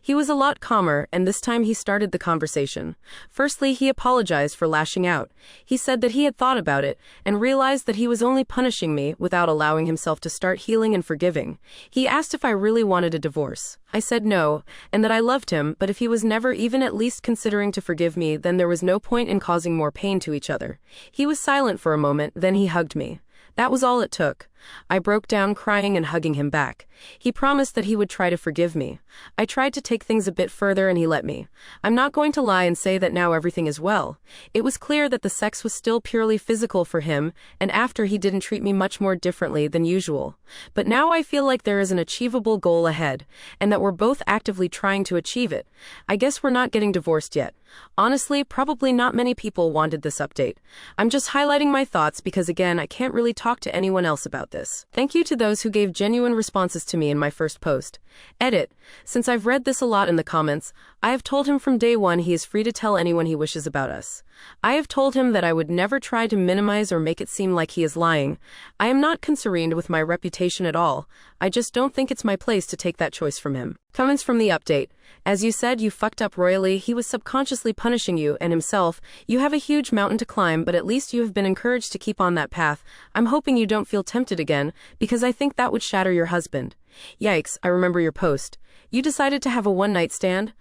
He was a lot calmer, and this time he started the conversation. Firstly, he apologized for lashing out. He said that he had thought about it, and realized that he was only punishing me without allowing himself to start healing and forgiving. He asked if I really wanted a divorce. I said no, and that I loved him, but if he was never even at least considering to forgive me, then there was no point in causing more pain to each other. He was silent for a moment, then he hugged me. That was all it took. I broke down crying and hugging him back. He promised that he would try to forgive me. I tried to take things a bit further and he let me. I'm not going to lie and say that now everything is well. It was clear that the sex was still purely physical for him, and after he didn't treat me much more differently than usual. But now I feel like there is an achievable goal ahead, and that we're both actively trying to achieve it. I guess we're not getting divorced yet. Honestly, probably not many people wanted this update. I'm just highlighting my thoughts because again, I can't really talk to anyone else about this. Thank you to those who gave genuine responses to me in my first post. Edit. Since I've read this a lot in the comments, I have told him from day one he is free to tell anyone he wishes about us. I have told him that I would never try to minimize or make it seem like he is lying. I am not concerned with my reputation at all. I just don't think it's my place to take that choice from him. Comments from the update. As you said, you fucked up royally. He was subconsciously punishing you and himself. You have a huge mountain to climb, but at least you have been encouraged to keep on that path. I'm hoping you don't feel tempted again, because I think that would shatter your husband. Yikes, I remember your post. You decided to have a one-night stand?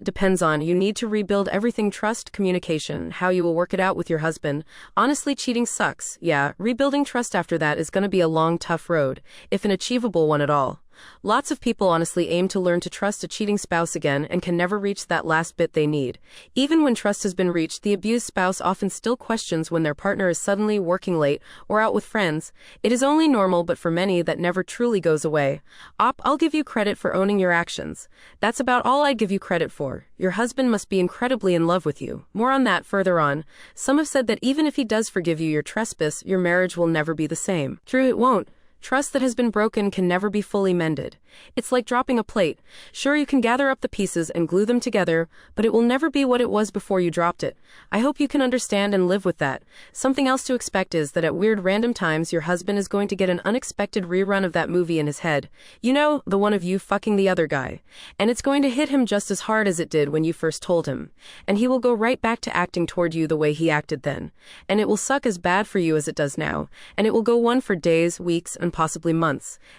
Depends on. You need to rebuild everything: trust, communication, how you will work it out with your husband. Honestly, cheating sucks. Yeah, rebuilding trust after that is gonna be a long, tough road, if an achievable one at all. Lots of people honestly aim to learn to trust a cheating spouse again and can never reach that last bit they need. Even when trust has been reached, the abused spouse often still questions when their partner is suddenly working late or out with friends. It is only normal, but for many that never truly goes away. I'll give you credit for owning your actions. That's about all I'd give you credit for. Your husband must be incredibly in love with you. More on that further on. Some have said that even if he does forgive you your trespass, your marriage will never be the same. True, it won't. Trust that has been broken can never be fully mended. It's like dropping a plate. Sure, you can gather up the pieces and glue them together, but it will never be what it was before you dropped it. I hope you can understand and live with that. Something else to expect is that at weird random times your husband is going to get an unexpected rerun of that movie in his head. You know, the one of you fucking the other guy. And it's going to hit him just as hard as it did when you first told him. And he will go right back to acting toward you the way he acted then. And it will suck as bad for you as it does now. And it will go on for days, weeks, and possibly months.